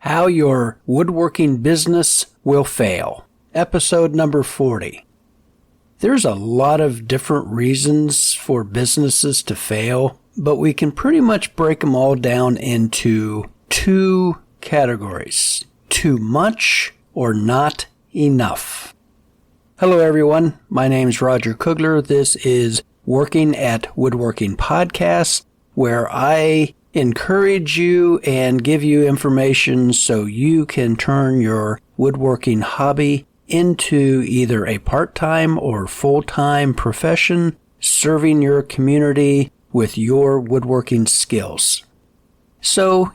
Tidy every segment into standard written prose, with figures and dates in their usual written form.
How Your Woodworking Business Will Fail. Episode number 40. There's a lot of different reasons for businesses to fail, but we can pretty much break them all down into two categories: too much or not enough. Hello everyone, my name is Roger Kugler. This is Working at Woodworking Podcast, where I encourage you and give you information so you can turn your woodworking hobby into either a part-time or full-time profession, serving your community with your woodworking skills. So,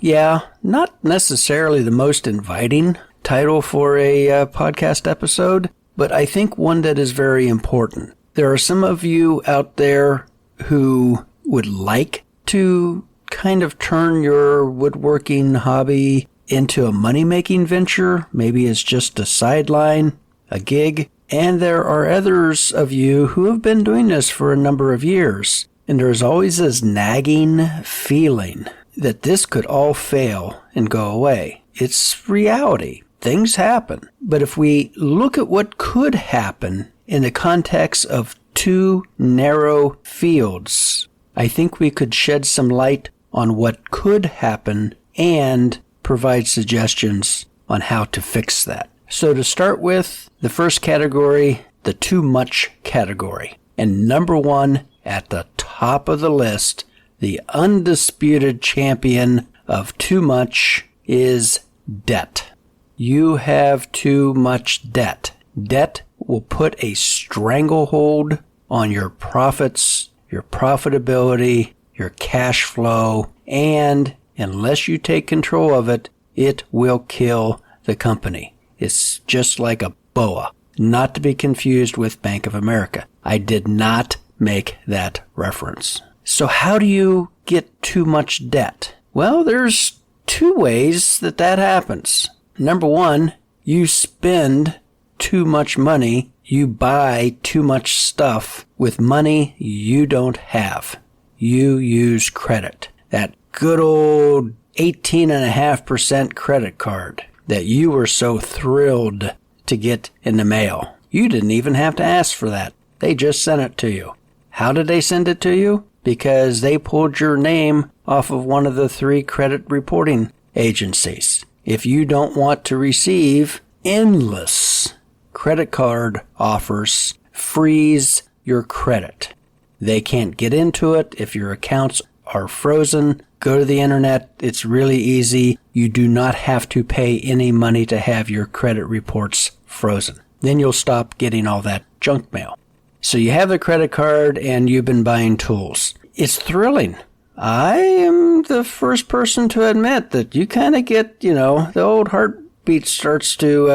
not necessarily the most inviting title for a podcast episode, but I think one that is very important. There are some of you out there who would like to kind of turn your woodworking hobby into a money-making venture. Maybe it's just a sideline, a gig. And there are others of you who have been doing this for a number of years. And there's always this nagging feeling that this could all fail and go away. It's reality. Things happen. But if we look at what could happen in the context of two narrow fields, I think we could shed some light on what could happen and provide suggestions on how to fix that. So to start with, the first category, the too much category. And number one at the top of the list, the undisputed champion of too much is debt. You have too much debt. Debt will put a stranglehold on your profits, your profitability, your cash flow, and unless you take control of it, it will kill the company. It's just like a BOA, not to be confused with Bank of America. I did not make that reference. So how do you get too much debt? Well, there's two ways that happens. Number one, you spend too much money. You buy too much stuff with money you don't have. You use credit. That good old 18.5% credit card that you were so thrilled to get in the mail. You didn't even have to ask for that. They just sent it to you. How did they send it to you? Because they pulled your name off of one of the 3 credit reporting agencies. If you don't want to receive endless credit card offers, freeze your credit. They can't get into it. If your accounts are frozen, go to the internet. It's really easy. You do not have to pay any money to have your credit reports frozen. Then you'll stop getting all that junk mail. So you have the credit card and you've been buying tools. It's thrilling. I am the first person to admit that you kind of get, the old heartbeat starts to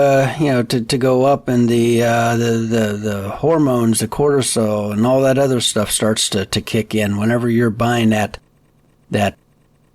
go up, and the hormones, the cortisol, and all that other stuff starts to kick in whenever you're buying that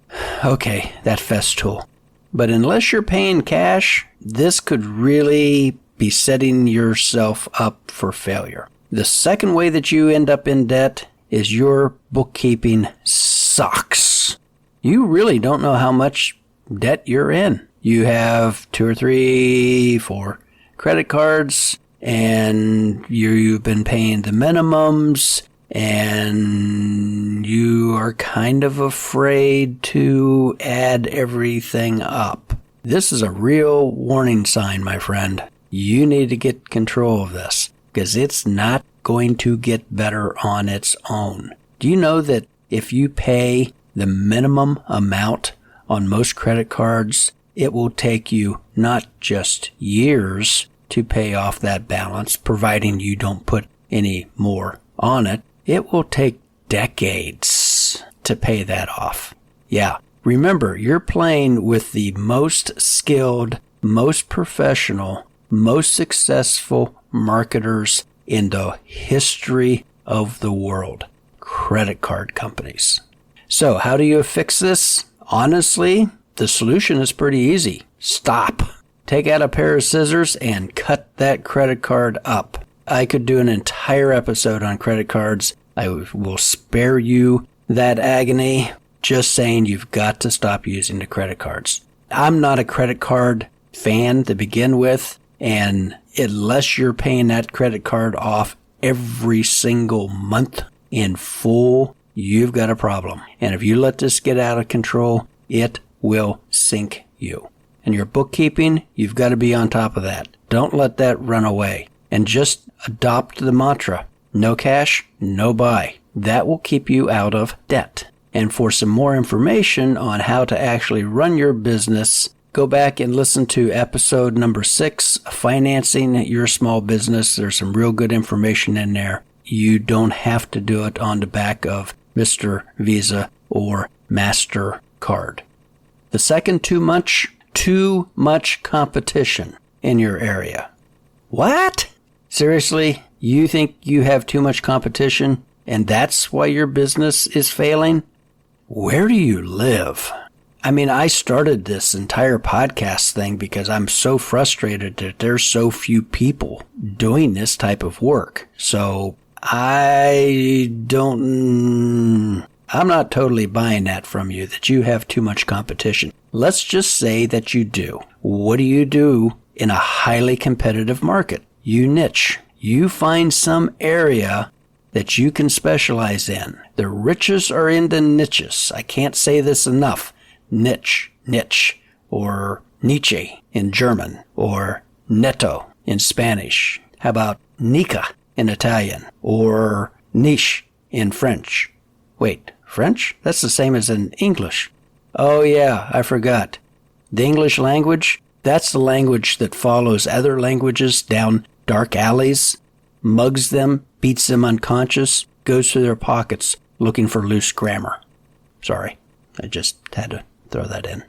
Festool. But unless you're paying cash, this could really be setting yourself up for failure. The second way that you end up in debt is your bookkeeping sucks. You really don't know how much debt you're in. You have 2 or 3, 4 credit cards, and you've been paying the minimums, and you are kind of afraid to add everything up. This is a real warning sign, my friend. You need to get control of this, because it's not going to get better on its own. Do you know that if you pay the minimum amount on most credit cards, it will take you not just years to pay off that balance, providing you don't put any more on it. It will take decades to pay that off. Yeah, remember, you're playing with the most skilled, most professional, most successful marketers in the history of the world. Credit card companies. So how do you fix this? Honestly, the solution is pretty easy. Stop. Take out a pair of scissors and cut that credit card up. I could do an entire episode on credit cards. I will spare you that agony. Just saying, you've got to stop using the credit cards. I'm not a credit card fan to begin with, and unless you're paying that credit card off every single month in full, you've got a problem. And if you let this get out of control, it will sink you. And your bookkeeping, you've got to be on top of that. Don't let that run away. And just adopt the mantra, no cash, no buy. That will keep you out of debt. And for some more information on how to actually run your business, go back and listen to episode number 6, Financing Your Small Business. There's some real good information in there. You don't have to do it on the back of Mr. Visa or MasterCard. The second, too much competition in your area. What? Seriously? You think you have too much competition and that's why your business is failing? Where do you live? I mean, I started this entire podcast thing because I'm so frustrated that there's so few people doing this type of work. So I'm not totally buying that from you, that you have too much competition. Let's just say that you do. What do you do in a highly competitive market? You niche. You find some area that you can specialize in. The riches are in the niches. I can't say this enough. Niche, or Nietzsche in German, or netto in Spanish. How about nica in Italian, or niche in French? Wait, French? That's the same as in English. Oh yeah, I forgot. The English language, that's the language that follows other languages down dark alleys, mugs them, beats them unconscious, goes through their pockets looking for loose grammar. Sorry, I just had to throw that in.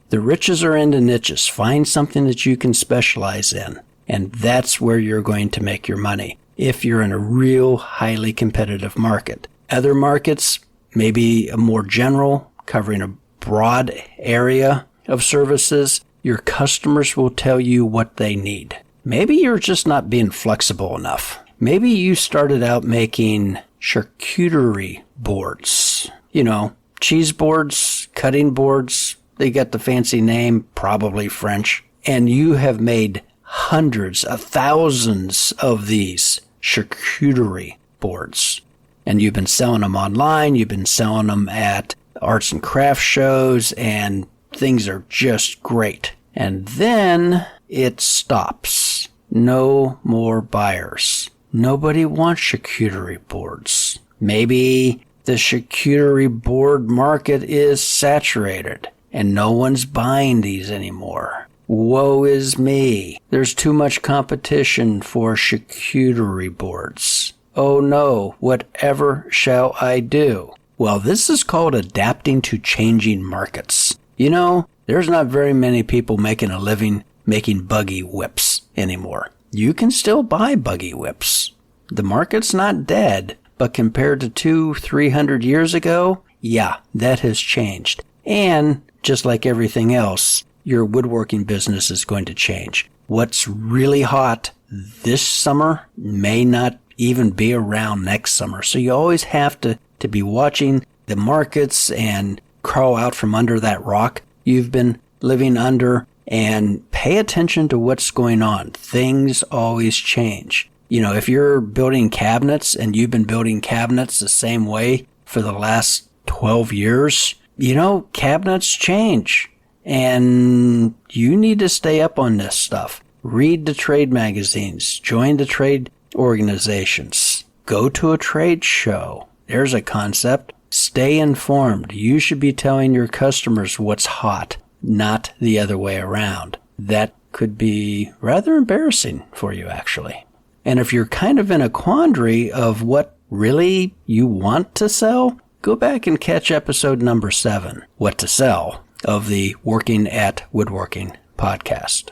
The riches are in the niches. Find something that you can specialize in, and that's where you're going to make your money if you're in a real highly competitive market. Other markets, maybe a more general, covering a broad area of services, your customers will tell you what they need. Maybe you're just not being flexible enough. Maybe you started out making charcuterie boards. You know, cheese boards, cutting boards. They got the fancy name, probably French. And you have made hundreds of thousands of these charcuterie boards. And you've been selling them online. You've been selling them at arts and crafts shows, and things are just great. And then it stops. No more buyers. Nobody wants charcuterie boards. Maybe the charcuterie board market is saturated and no one's buying these anymore. Woe is me. There's too much competition for charcuterie boards. Oh no, whatever shall I do? Well, this is called adapting to changing markets. You know, there's not very many people making a living making buggy whips anymore. You can still buy buggy whips. The market's not dead, but compared to 200-300 years ago, yeah, that has changed. And just like everything else, your woodworking business is going to change. What's really hot this summer may not even be around next summer. So you always have to be watching the markets and crawl out from under that rock you've been living under and pay attention to what's going on. Things always change. You know, if you're building cabinets and you've been building cabinets the same way for the last 12 years, you know, cabinets change. And you need to stay up on this stuff. Read the trade magazines. Join the trade organizations. Go to a trade show. There's a concept. Stay informed. You should be telling your customers what's hot, not the other way around. That could be rather embarrassing for you, actually. And if you're kind of in a quandary of what really you want to sell, go back and catch episode number 7, What to Sell, of the Working at Woodworking podcast.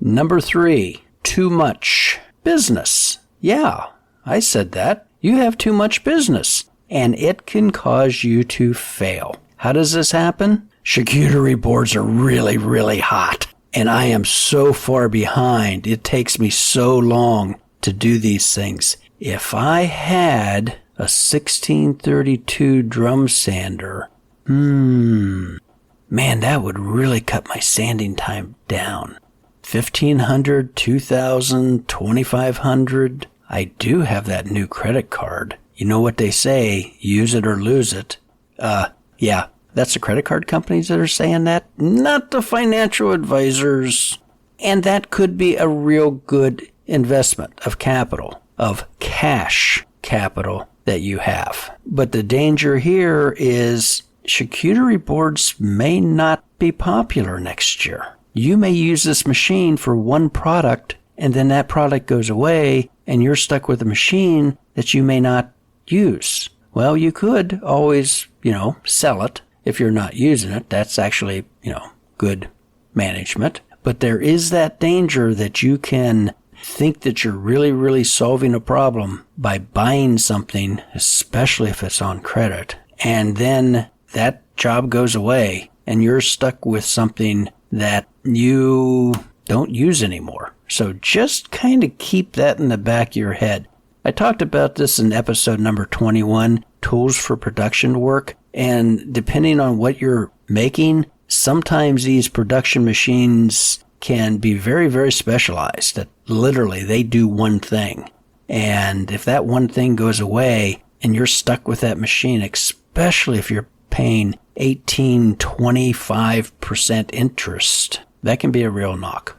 Number 3, too much business. Yeah, I said that. You have too much business, and it can cause you to fail. How does this happen? Charcuterie boards are really, really hot, and I am so far behind. It takes me so long to do these things. If I had a 1632 drum sander, maybe man, that would really cut my sanding time down. $1,500, $2,000, $2,500. I do have that new credit card. You know what they say, use it or lose it. Yeah, that's the credit card companies that are saying that, not the financial advisors. And that could be a real good investment of capital, of cash capital that you have. But the danger here is charcuterie boards may not be popular next year. You may use this machine for one product, and then that product goes away, and you're stuck with a machine that you may not use. Well, you could always, sell it if you're not using it. That's actually, good management. But there is that danger that you can think that you're really, really solving a problem by buying something, especially if it's on credit, and then that job goes away and you're stuck with something that you don't use anymore. So just kind of keep that in the back of your head. I talked about this in episode number 21, Tools for Production Work, and depending on what you're making, sometimes these production machines can be very, very specialized, that literally they do one thing. And if that one thing goes away and you're stuck with that machine, especially if you're paying 18, 25% interest, that can be a real knock.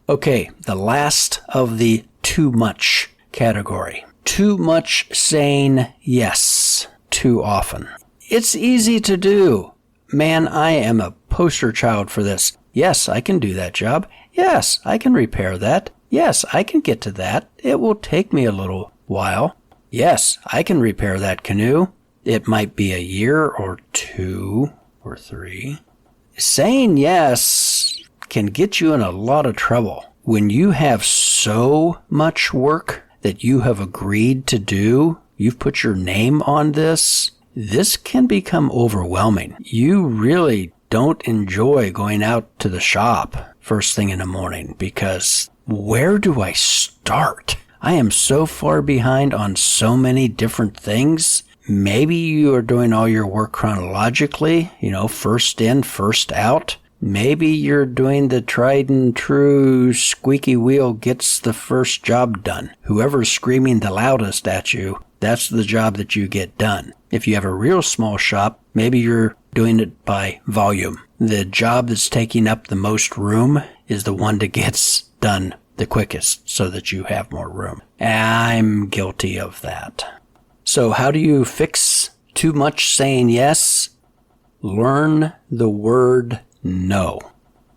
Okay, the last of the too much category. Too much saying yes too often. It's easy to do. Man, I am a poster child for this. Yes, I can do that job. Yes, I can repair that. Yes, I can get to that. It will take me a little while. Yes, I can repair that canoe. It might be a year or 2 or 3. Saying yes can get you in a lot of trouble. When you have so much work that you have agreed to do, you've put your name on this can become overwhelming. You really don't enjoy going out to the shop first thing in the morning because where do I start? I am so far behind on so many different things. Maybe you are doing all your work chronologically, first in, first out. Maybe you're doing the tried and true squeaky wheel gets the first job done. Whoever's screaming the loudest at you, that's the job that you get done. If you have a real small shop, maybe you're doing it by volume. The job that's taking up the most room is the one that gets done the quickest so that you have more room. I'm guilty of that. So how do you fix too much saying yes? Learn the word no.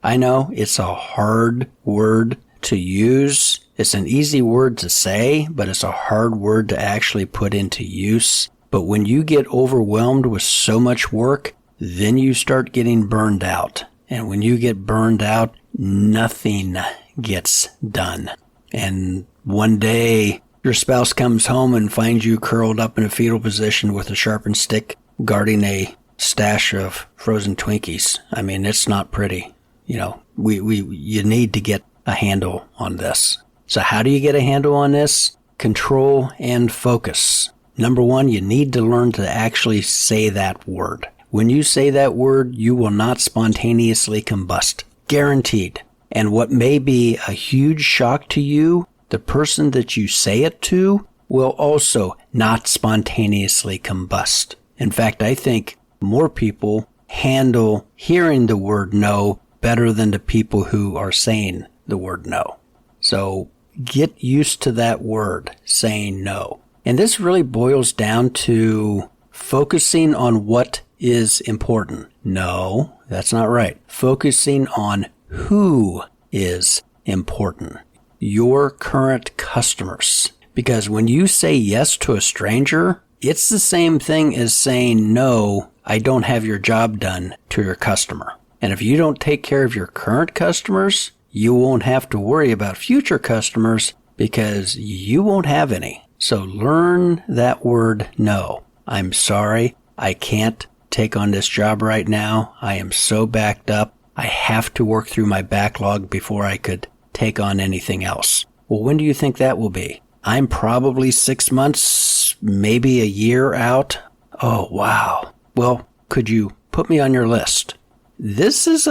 I know it's a hard word to use. It's an easy word to say, but it's a hard word to actually put into use. But when you get overwhelmed with so much work, then you start getting burned out. And when you get burned out, nothing gets done. And one day, your spouse comes home and finds you curled up in a fetal position with a sharpened stick, guarding a stash of frozen Twinkies. I mean, it's not pretty. You need to get a handle on this. So how do you get a handle on this? Control and focus. Number 1, you need to learn to actually say that word. When you say that word, you will not spontaneously combust. Guaranteed. And what may be a huge shock to you, the person that you say it to will also not spontaneously combust. In fact, I think more people handle hearing the word no better than the people who are saying the word no. So get used to that word, saying no. And this really boils down to focusing on what is important. No, that's not right. Focusing on who is important. Your current customers. Because when you say yes to a stranger, it's the same thing as saying no, I don't have your job done to your customer. And if you don't take care of your current customers, you won't have to worry about future customers because you won't have any. So learn that word no. I'm sorry, I can't take on this job right now. I am so backed up. I have to work through my backlog before I could take on anything else. Well, when do you think that will be? I'm probably 6 months, maybe a year out. Oh, wow. Well, could you put me on your list? this is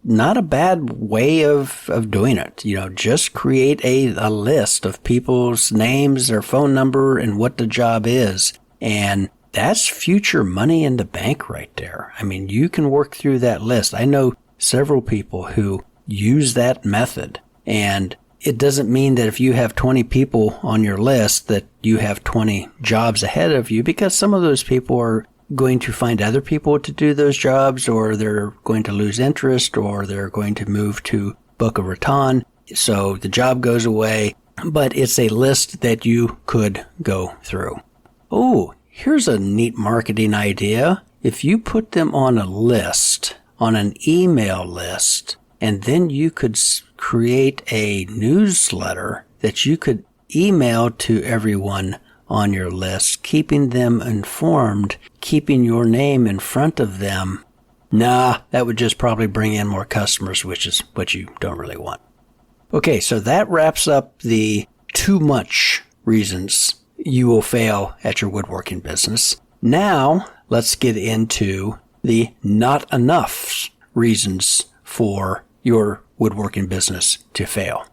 not a bad way of doing it. Just create a list of people's names, their phone number, and what the job is. And that's future money in the bank right there. I mean, you can work through that list. I know several people who use that method. And it doesn't mean that if you have 20 people on your list that you have 20 jobs ahead of you, because some of those people are going to find other people to do those jobs, or they're going to lose interest, or they're going to move to Boca Raton. So the job goes away, but it's a list that you could go through. Oh, here's a neat marketing idea. If you put them on a list, on an email list, and then you could create a newsletter that you could email to everyone on your list, keeping them informed, keeping your name in front of them. That would just probably bring in more customers, which is what you don't really want. Okay, so that wraps up the too much reasons you will fail at your woodworking business. Now, let's get into the not enough reasons for your woodworking business to fail.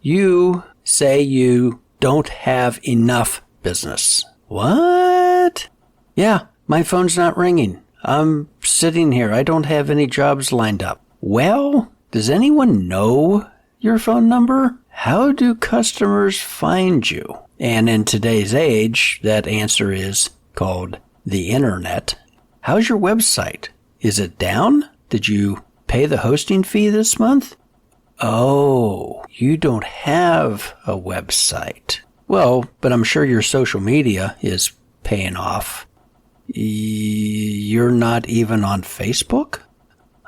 You say you don't have enough business. What? Yeah, my phone's not ringing. I'm sitting here. I don't have any jobs lined up. Well, does anyone know your phone number? How do customers find you? And in today's age, that answer is called the internet. How's your website? Is it down? Did you pay the hosting fee this month? Oh, you don't have a website. Well, but I'm sure your social media is paying off. You're not even on Facebook?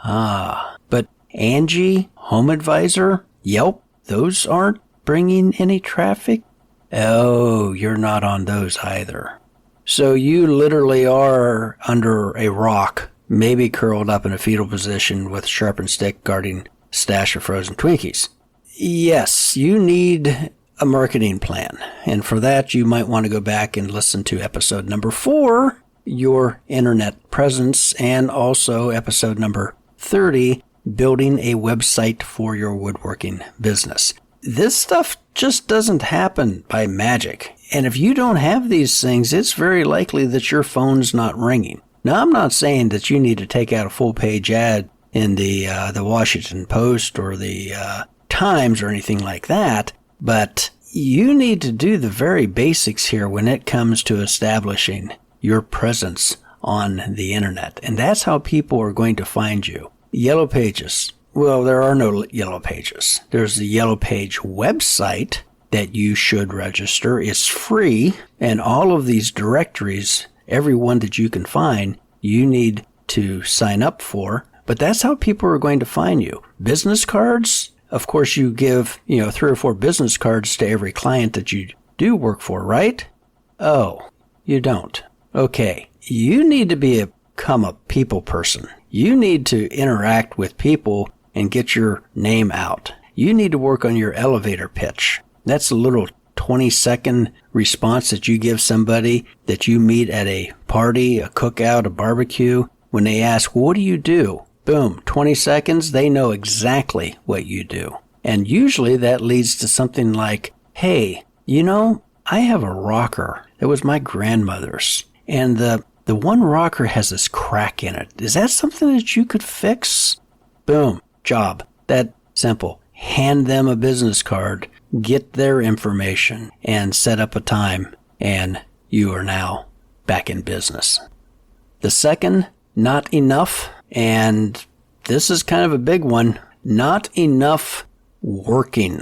But Angie, Home Advisor, Yelp, those aren't bringing any traffic? Oh, you're not on those either. So you literally are under a rock, maybe curled up in a fetal position with a sharpened stick guarding a stash of frozen Twinkies. Yes, you need a marketing plan. And for that, you might want to go back and listen to episode number 4, your internet presence, and also episode number 30, building a website for your woodworking business. This stuff just doesn't happen by magic. And if you don't have these things, it's very likely that your phone's not ringing. Now, I'm not saying that you need to take out a full-page ad in the Washington Post or the Times or anything like that, but you need to do the very basics here when it comes to establishing your presence on the internet. And that's how people are going to find you. Yellow Pages. Well, there are no Yellow Pages. There's the Yellow Page website that you should register. It's free, and all of these directories, every one that you can find, you need to sign up for. But that's how people are going to find you. Business cards, of course, you give 3 or 4 business cards to every client that you do work for, right? Oh, you don't. Okay, you need to become a people person. You need to interact with people and get your name out. You need to work on your elevator pitch. That's a little 20-second response that you give somebody that you meet at a party, a cookout, a barbecue. When they ask, what do you do? Boom, 20 seconds, they know exactly what you do. And usually that leads to something like, hey, I have a rocker that was my grandmother's. And the one rocker has this crack in it. Is that something that you could fix? Boom, job. That simple. Hand them a business card, get their information, and set up a time, and you are now back in business. The second, not enough, and this is kind of a big one, not enough working.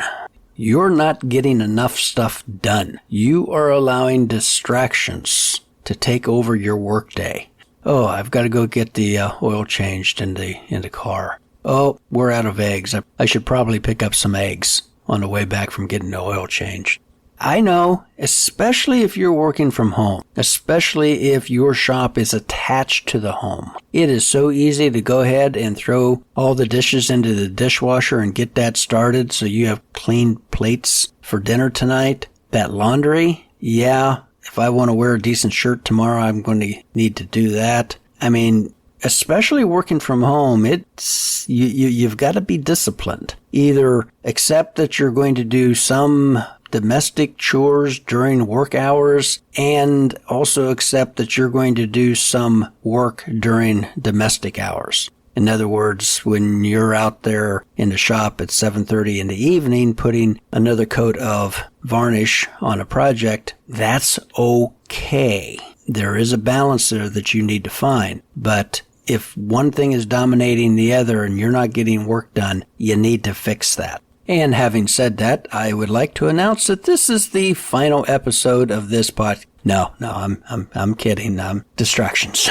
You're not getting enough stuff done. You are allowing distractions to take over your workday. Oh, I've got to go get the oil changed in the car. Oh, we're out of eggs. I should probably pick up some eggs on the way back from getting the oil changed. I know, especially if you're working from home, especially if your shop is attached to the home. It is so easy to go ahead and throw all the dishes into the dishwasher and get that started so you have clean plates for dinner tonight. That laundry, yeah, if I want to wear a decent shirt tomorrow, I'm going to need to do that. I mean, especially working from home, you've got to be disciplined. Either accept that you're going to do some domestic chores during work hours and also accept that you're going to do some work during domestic hours. In other words, when you're out there in the shop at 7:30 in the evening putting another coat of varnish on a project, that's okay. There is a balance there that you need to find. But if one thing is dominating the other and you're not getting work done, you need to fix that. And having said that, I would like to announce that this is the final episode of this podcast. No, I'm kidding. Distractions.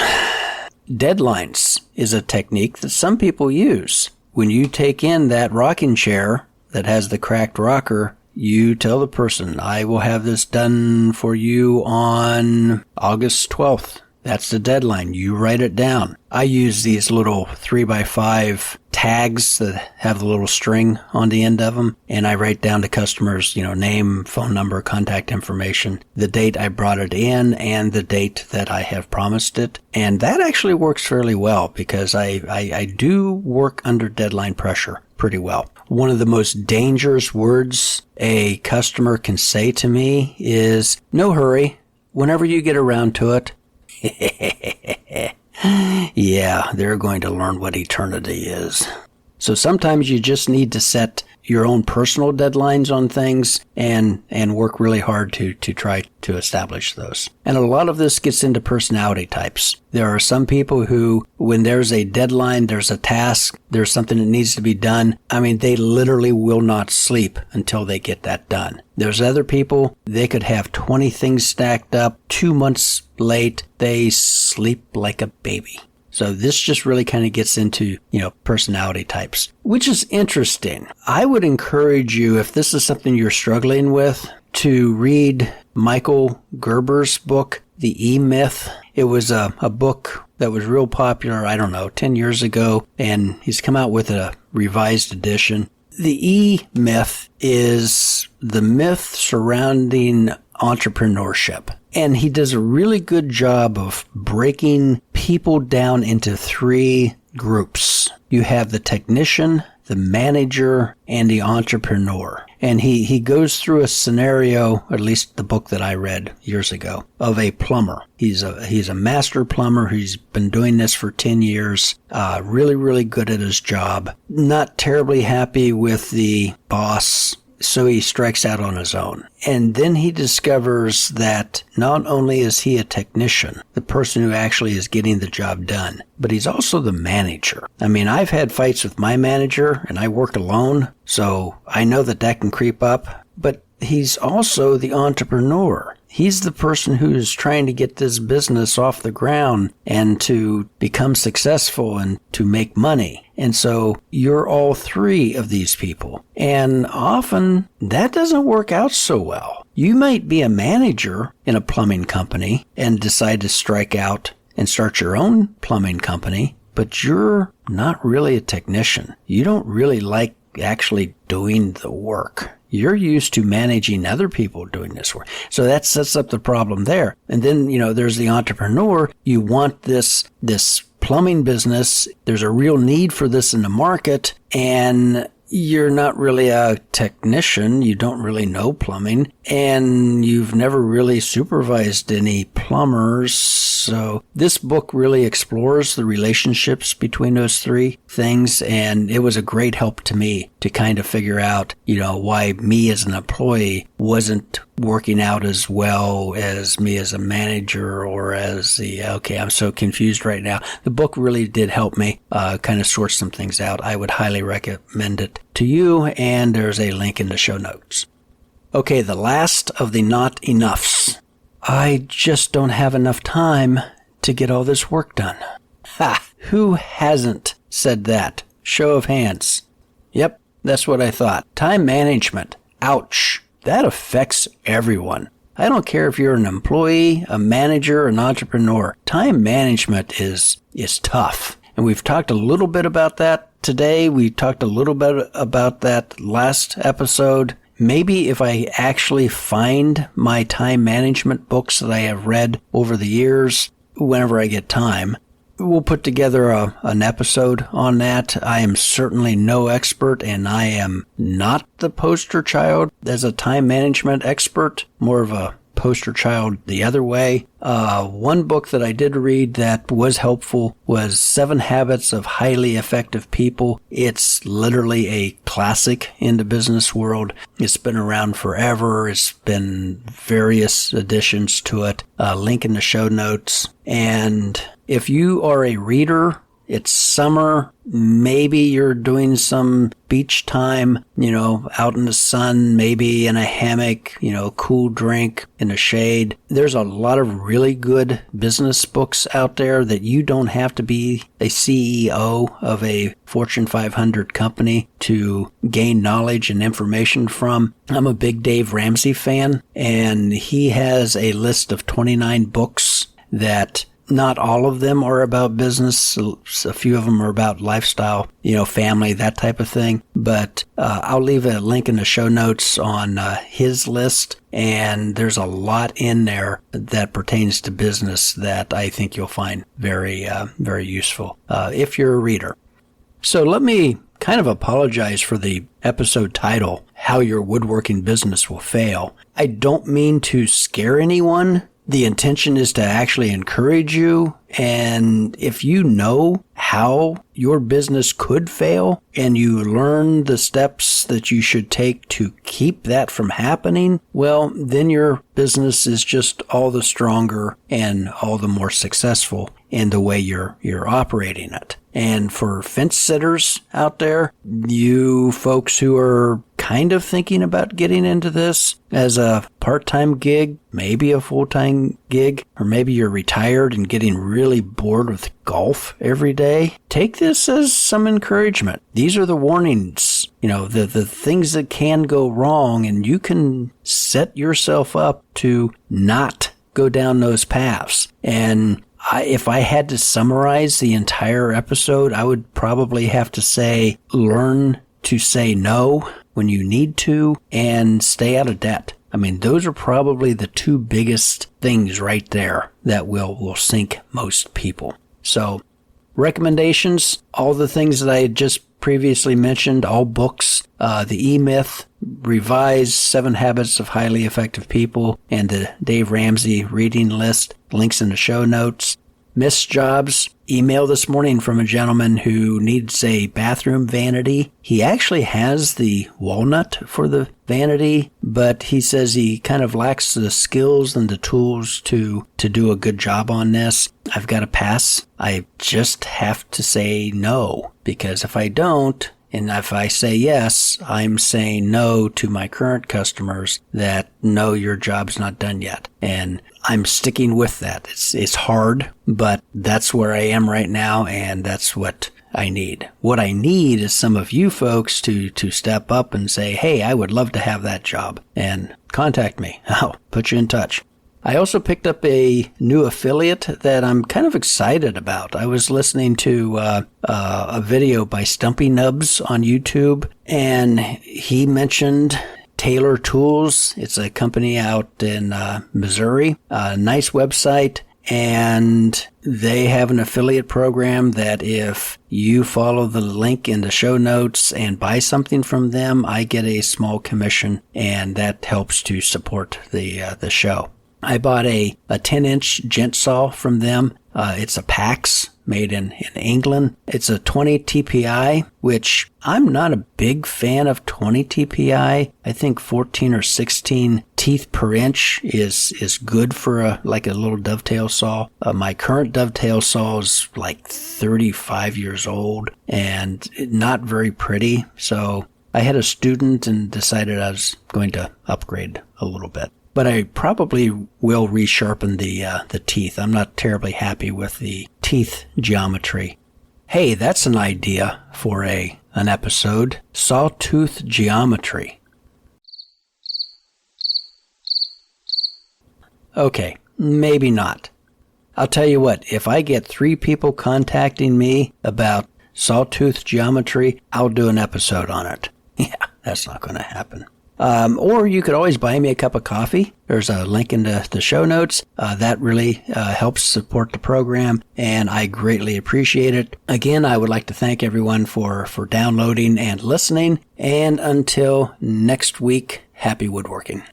Deadlines is a technique that some people use. When you take in that rocking chair that has the cracked rocker, you tell the person, I will have this done for you on August 12th. That's the deadline. You write it down. I use these little 3x5 tags that have the little string on the end of them, and I write down the customer's, name, phone number, contact information, the date I brought it in, and the date that I have promised it. And that actually works fairly well because I do work under deadline pressure pretty well. One of the most dangerous words a customer can say to me is, no hurry, whenever you get around to it. Yeah, they're going to learn what eternity is. So sometimes you just need to set your own personal deadlines on things and work really hard to try to establish those. And a lot of this gets into personality types. There are some people who, when there's a deadline, there's a task, there's something that needs to be done, they literally will not sleep until they get that done. There's other people, they could have 20 things stacked up, 2 months late, they sleep like a baby. So this just really kind of gets into, personality types, which is interesting. I would encourage you, if this is something you're struggling with, to read Michael Gerber's book, The E-Myth. It was a book that was real popular, 10 years ago, and he's come out with a revised edition. The E-Myth is the myth surrounding entrepreneurship. And he does a really good job of breaking people down into 3 groups. You have the technician, the manager, and the entrepreneur. And he goes through a scenario, at least the book that I read years ago, of a plumber. He's a master plumber. He's been doing this for 10 years. Really, really good at his job. Not terribly happy with the boss. So he strikes out on his own. And then he discovers that not only is he a technician, the person who actually is getting the job done, but he's also the manager. I've had fights with my manager and I work alone, so I know that can creep up, but he's also the entrepreneur. He's the person who's trying to get this business off the ground and to become successful and to make money. And so you're all 3 of these people. And often that doesn't work out so well. You might be a manager in a plumbing company and decide to strike out and start your own plumbing company, but you're not really a technician. You don't really like actually doing the work. You're used to managing other people doing this work. So that sets up the problem there. And then, there's the entrepreneur. You want this plumbing business. There's a real need for this in the market. And you're not really a technician. You don't really know plumbing. And you've never really supervised any plumbers. So this book really explores the relationships between those 3 things. And it was a great help to me to kind of figure out, why me as an employee wasn't working out as well as me as a manager or as I'm so confused right now. The book really did help me kind of sort some things out. I would highly recommend it to you, and there's a link in the show notes. Okay, the last of the not enoughs. I just don't have enough time to get all this work done. Ha! Who hasn't said that? Show of hands. Yep, that's what I thought. Time management. Ouch. That affects everyone. I don't care if you're an employee, a manager, an entrepreneur. Time management is tough. And we've talked a little bit about that today. We talked a little bit about that last episode. Maybe if I actually find my time management books that I have read over the years, whenever I get time, we'll put together an episode on that. I am certainly no expert, and I am not the poster child as a time management expert, more of a poster child the other way. One book that I did read that was helpful was 7 Habits of Highly Effective People. It's literally a classic in the business world. It's been around forever. It's been various additions to it. Link in the show notes. And if you are a reader, it's summer, maybe you're doing some beach time, out in the sun, maybe in a hammock, cool drink in the shade. There's a lot of really good business books out there that you don't have to be a CEO of a Fortune 500 company to gain knowledge and information from. I'm a big Dave Ramsey fan, and he has a list of 29 books that not all of them are about business. A few of them are about lifestyle, family, that type of thing. But I'll leave a link in the show notes on his list. And there's a lot in there that pertains to business that I think you'll find very, very useful if you're a reader. So let me kind of apologize for the episode title, How Your Woodworking Business Will Fail. I don't mean to scare anyone. The intention is to actually encourage you, and if you know how your business could fail and you learn the steps that you should take to keep that from happening, well, then your business is just all the stronger and all the more successful in the way you're operating it. And for fence sitters out there, you folks who are kind of thinking about getting into this as a part-time gig, maybe a full-time gig, or maybe you're retired and getting really bored with golf every day, take this as some encouragement. These are the warnings, the things that can go wrong, and you can set yourself up to not go down those paths. And if I had to summarize the entire episode, I would probably have to say, learn to say no when you need to and stay out of debt. I mean, those are probably the 2 biggest things right there that will sink most people. So, recommendations, all the things that I had just previously mentioned, all books, the E-Myth, Revised 7 Habits of Highly Effective People, and the Dave Ramsey reading list, links in the show notes. Missed jobs, email this morning from a gentleman who needs a bathroom vanity. He actually has the walnut for the vanity, but he says he kind of lacks the skills and the tools to do a good job on this. I've got to pass. I just have to say no, because if I don't, and if I say yes, I'm saying no to my current customers that no, your job's not done yet. And I'm sticking with that. It's hard, but that's where I am right now, and that's what I need. What I need is some of you folks to step up and say, hey, I would love to have that job, and contact me. I'll put you in touch. I also picked up a new affiliate that I'm kind of excited about. I was listening to a video by Stumpy Nubs on YouTube, and he mentioned Taylor Tools. It's a company out in Missouri. Nice website, and they have an affiliate program that if you follow the link in the show notes and buy something from them, I get a small commission, and that helps to support the show. I bought a 10-inch gent saw from them. It's a PAX made in England. It's a 20 TPI, which I'm not a big fan of 20 TPI. I think 14 or 16 teeth per inch is good for a little dovetail saw. My current dovetail saw is like 35 years old and not very pretty. So I had a student and decided I was going to upgrade a little bit. But I probably will resharpen the teeth. I'm not terribly happy with the teeth geometry. Hey, that's an idea for an episode. Sawtooth geometry. Okay, maybe not. I'll tell you what, if I get 3 people contacting me about sawtooth geometry, I'll do an episode on it. Yeah, that's not going to happen. Or you could always buy me a cup of coffee. There's a link in the show notes. That really helps support the program, and I greatly appreciate it. Again, I would like to thank everyone for downloading and listening. And until next week, happy woodworking.